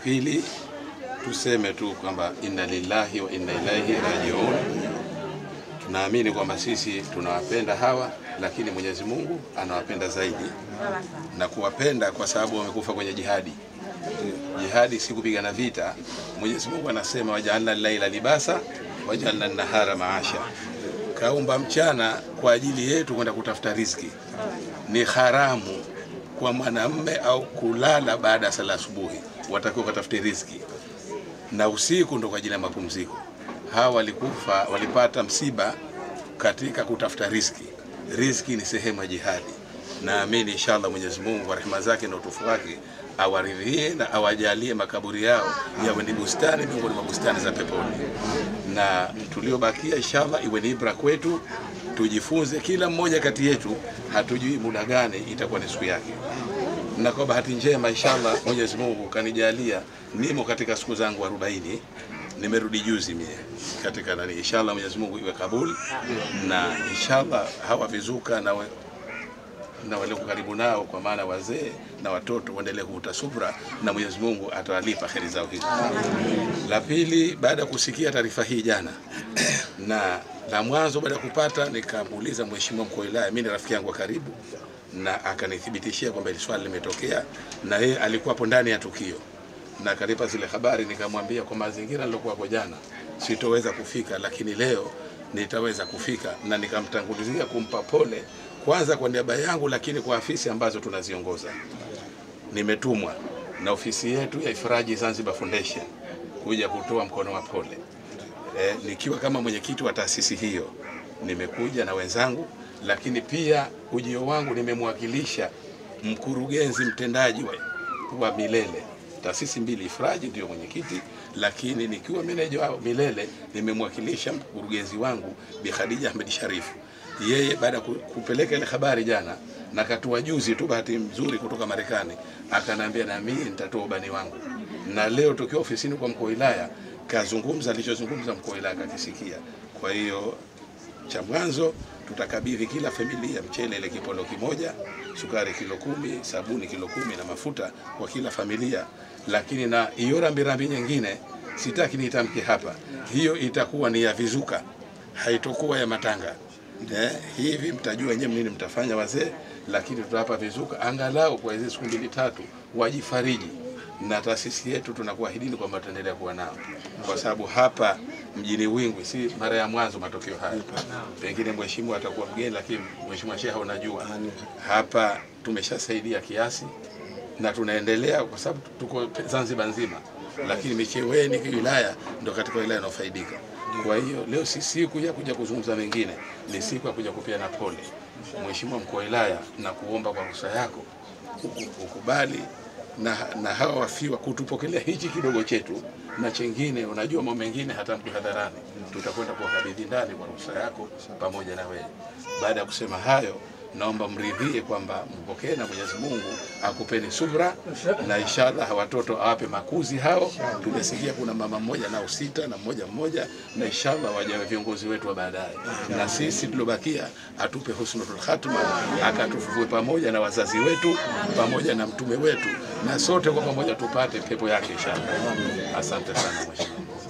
pili, tuseme tu kwamba inna lillahi wa inna ilaihi rajiun. Tunaamini kwamba sisi tunawapenda hawa, lakini Mwenyezi Mungu anawapenda zaidi, na kuwapenda kwa sababu wamekufa kwenye jihadi. Jihadi si kupigana vita. Mwenyezi Mungu anasema waja'alna al-laila libasa waja'alna an-nahara ma'asha. Kaumba mchana kwa ajili yetu kwenda kutafuta riziki. Ni haramu kwa mwanamume au kulala baada ya sala asubuhi, watakiwa kutafute riziki, na usiku ndo kwa ajili ya mapumziko. Hawa walikufa, walipata msiba katika kutafuta riziki. Riziki ni sehemu ya jihadi. Naamini inshallah Mwenyezi Mungu kwa rehema zake na utukufu wake awaridhie na awajalie makaburi yao yawe ni bustani miongoni mwa bustani za peponi, na tuliobakia inshallah iwe ni ibra kwetu, tujifunze. Kila mmoja kati yetu hatujui muda gani itakuwa ni siku yake, na kwa bahati njema inshallah Mwenyezi Mungu kanijalia nimo katika siku zangu 40. Nimerudi juzi mie katika nani. Inshallah Mwenyezi Mungu iwe kabuli, na inshallah hawa vizuka na wale karibu nao, kwa maana wazee na watoto, waendelee kuvuta subra, na Mwenyezi Mungu atawalipa kheri zao hizo. La pili, baada ya kusikia taarifa hii jana, na la mwanzo baada ya kupata, nikamuuliza mheshimiwa mkuu wa wilaya, mimi ni rafiki yangu wa karibu, na akanithibitishia kwamba hili swali limetokea, na yeye alikuwa hapo ndani ya tukio, na kanipa zile habari. Nikamwambia kwa mazingira nilokuwa hapo jana sitoweza kufika, lakini leo nitaweza kufika, na nikamtangulizia kumpa pole kwanza kwa niaba yangu, lakini kwa afisi ambazo tunaziongoza. Nimetumwa na ofisi yetu ya Ifraji Zanzibar Foundation kuja kutoa mkono wa pole. Nikiwa kama mwenyekiti wa taasisi hiyo nimekuja na wenzangu, lakini pia ujio wangu nimemwakilisha mkurugenzi mtendaji wa Milele. Taasisi mbili, Ifraji ndio mwenyekiti, lakini nikiwa meneja wa Milele nimemwakilisha mkurugenzi wangu Bi Khadija Ahmed Sharifu. Yeye baada ya kupeleka ile habari jana, na katua juzi tu bahati nzuri kutoka Marekani, akanambia na mimi nitatoa ubani wangu, na leo tukiwa ofisini kwa mkuu wa wilaya kazungumza alichozungumza mkuu wa wilaya akakisikia. Kwa hiyo cha mwanzo tutakabidhi kila familia mchele ile kipolo kimoja, sukari kilo 10, sabuni kilo 10 na mafuta kwa kila familia. Lakini na hiyo rambirambi nyingine sitaki nitamke hapa, hiyo itakuwa ni ya vizuka, haitokuwa ya matanga. Hivi mtajua nyewe nini mtafanya wazee, lakini tutawapa vizuka angalau kwa hizo siku 2-3 wajifariji, na taasisi yetu tunakuahidini kwamba tutaendelea kuwa nao, kwa sababu hapa mjini Wingwi si mara ya mwanzo matokeo haya. Pengine mheshimiwa atakuwa mgeni, lakini mheshimiwa Sheha, unajua hapa tumeshasaidia kiasi na tunaendelea, kwa sababu tuko Zanzibar nzima, lakini Micheweni wilaya ndio katika wilaya inayofaidika. Kwa hiyo leo si siku ya kuja kuzungumza mengine, ni siku ya kuja kupeana pole. Mheshimiwa mkuu wa wilaya, na kuomba kwa ruhusa yako ukubali na hawa wafiwa kutupokelea hichi kidogo chetu, na chengine unajua mambo mengine hata mtu hadharani tutakwenda kuwakabidhi ndani kwa ruhusa yako pamoja na wewe. Baada ya kusema hayo, naomba mridhie kwamba mpokee, na Mwenyezi Mungu akupeni subra, na inshallah watoto awape makuzi hao. Tumesikia kuna mama mmoja nao 6 na mmoja, na inshallah wajawe viongozi wetu wa baadaye, na sisi tulobakia atupe husnul khatma, akatufufue pamoja na wazazi wetu pamoja na mtume wetu, na sote kwa pamoja tupate pepo yake inshallah. Asante sana mheshimiwa.